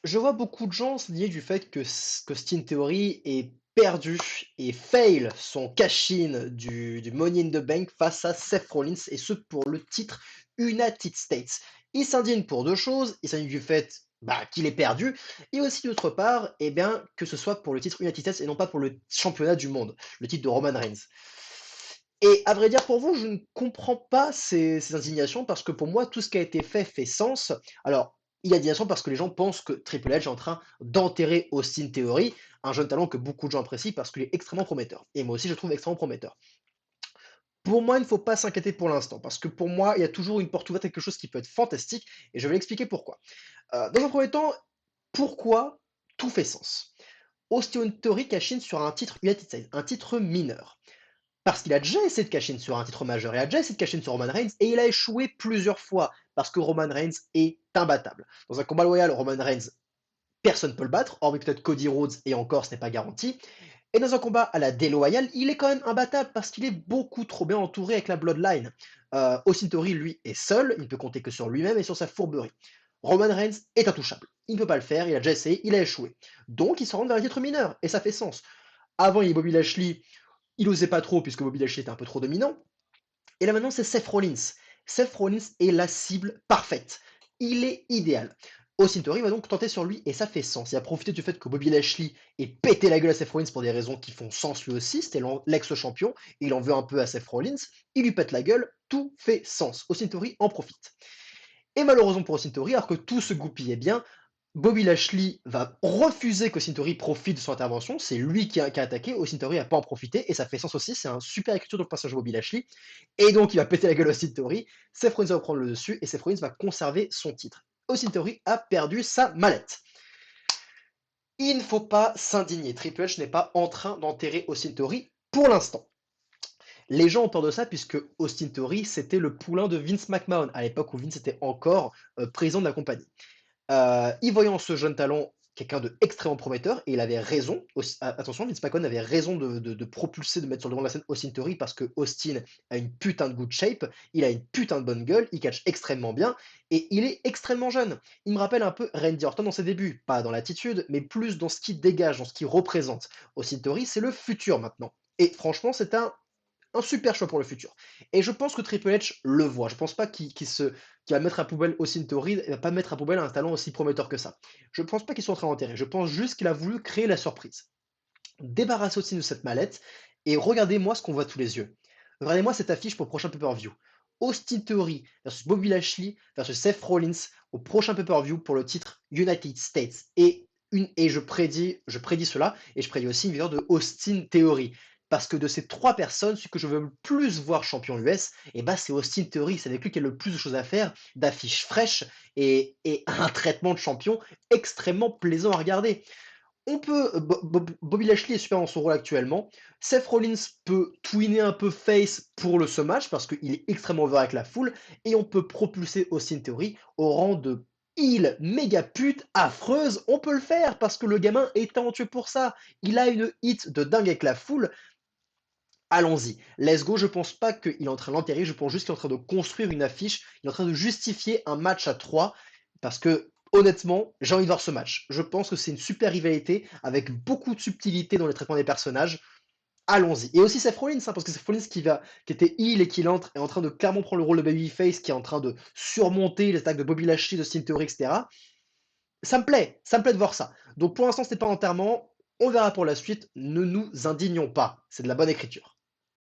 Je vois beaucoup de gens se nier du fait que Austin Theory ait perdu et fail son cash-in du Money in the Bank face à Seth Rollins, et ce pour le titre United States. Il s'indigne pour deux choses, il s'indigne du fait qu'il ait perdu, et aussi d'autre part, eh bien, que ce soit pour le titre United States et non pas pour le championnat du monde, le titre de Roman Reigns. Et à vrai dire, pour vous, je ne comprends pas ces indignations parce que pour moi, tout ce qui a été fait sens. Alors, il y a indignation parce que les gens pensent que Triple H est en train d'enterrer Austin Theory, un jeune talent que beaucoup de gens apprécient parce qu'il est extrêmement prometteur. Et moi aussi, je le trouve extrêmement prometteur. Pour moi, il ne faut pas s'inquiéter pour l'instant parce que pour moi, il y a toujours une porte ouverte à quelque chose qui peut être fantastique et je vais l'expliquer pourquoi. Dans un premier temps, pourquoi tout fait sens? Austin Theory cash sur un titre United States, un titre mineur. Parce qu'il a déjà essayé de cash in sur un titre majeur, il a déjà essayé de cash in sur Roman Reigns et il a échoué plusieurs fois parce que Roman Reigns est imbattable. Dans un combat loyal, Roman Reigns, personne ne peut le battre, hormis peut-être Cody Rhodes et encore ce n'est pas garanti. Et dans un combat à la déloyale, il est quand même imbattable parce qu'il est beaucoup trop bien entouré avec la Bloodline. Austin Theory, lui, est seul, il ne peut compter que sur lui-même et sur sa fourberie. Roman Reigns est intouchable. Il ne peut pas le faire, il a déjà essayé, il a échoué. Donc il se rend vers un titre mineur, et ça fait sens. Avant, il y a Bobby Lashley, il osait pas trop puisque Bobby Lashley était un peu trop dominant. Et là maintenant, c'est Seth Rollins. Seth Rollins est la cible parfaite. Il est idéal. Austin Theory va donc tenter sur lui et ça fait sens. Il a profité du fait que Bobby Lashley ait pété la gueule à Seth Rollins pour des raisons qui font sens lui aussi. C'était l'ex-champion. Il en veut un peu à Seth Rollins. Il lui pète la gueule. Tout fait sens. Austin Theory en profite. Et malheureusement pour Austin Theory, alors que tout se goupillait bien, Bobby Lashley va refuser qu'Austin Theory profite de son intervention. C'est lui qui a attaqué. Austin Theory n'a pas en profité. Et ça fait sens aussi. C'est un super écriture de le personnage de Bobby Lashley. Et donc, il va péter la gueule à Austin Theory. Seth Rollins va prendre le dessus. Et Seth Rollins va conserver son titre. Austin Theory a perdu sa mallette. Il ne faut pas s'indigner. Triple H n'est pas en train d'enterrer Austin Theory pour l'instant. Les gens ont peur de ça puisque Austin Theory, c'était le poulain de Vince McMahon à l'époque où Vince était encore président de la compagnie. Y voyant ce jeune talent quelqu'un d'extrêmement prometteur, et il avait raison, attention, Vince McMahon avait raison de propulser, de mettre sur le devant de la scène Austin Theory parce que Austin a une putain de good shape, il a une putain de bonne gueule, il catch extrêmement bien, et il est extrêmement jeune. Il me rappelle un peu Randy Orton dans ses débuts, pas dans l'attitude, mais plus dans ce qu'il dégage, dans ce qu'il représente. Austin Theory, c'est le futur maintenant. Et franchement, c'est un super choix pour le futur. Et je pense que Triple H le voit. Je pense pas qu'il va mettre à poubelle Austin Theory, il va pas mettre à poubelle un talent aussi prometteur que ça. Je pense pas qu'ils soit en train d'enterrer. Je pense juste qu'il a voulu créer la surprise. Débarrassez Austin de cette mallette et regardez-moi ce qu'on voit tous les yeux. Regardez-moi cette affiche pour le prochain pay-per-view. Austin Theory versus Bobby Lashley versus Seth Rollins au prochain pay-per-view pour le titre United States. Et je prédis cela, et je prédis aussi une victoire de Austin Theory. Parce que de ces trois personnes, celui que je veux le plus voir champion US, c'est Austin Theory. C'est avec lui qu'il y a le plus de choses à faire, d'affiches fraîches et un traitement de champion extrêmement plaisant à regarder. Bobby Lashley est super dans son rôle actuellement. Seth Rollins peut tweener un peu face pour ce match parce qu'il est extrêmement over avec la foule. Et on peut propulser Austin Theory au rang de heel méga pute affreuse. On peut le faire parce que le gamin est talentueux pour ça. Il a une hit de dingue avec la foule. Allons-y, let's go. Je pense pas qu'il est en train de l'enterrer, je pense juste qu'il est en train de construire une affiche, il est en train de justifier un match à 3, parce que honnêtement, j'ai envie de voir ce match. Je pense que c'est une super rivalité avec beaucoup de subtilité dans le traitement des personnages. Allons-y. Et aussi Seth Rollins, parce que Seth Rollins qui était heel et qui entre, est en train de clairement prendre le rôle de babyface, qui est en train de surmonter les attaques de Bobby Lashley, de Steam Theory, etc. Ça me plaît de voir ça. Donc pour l'instant, ce n'est pas enterrement. On verra pour la suite. Ne nous indignons pas. C'est de la bonne écriture.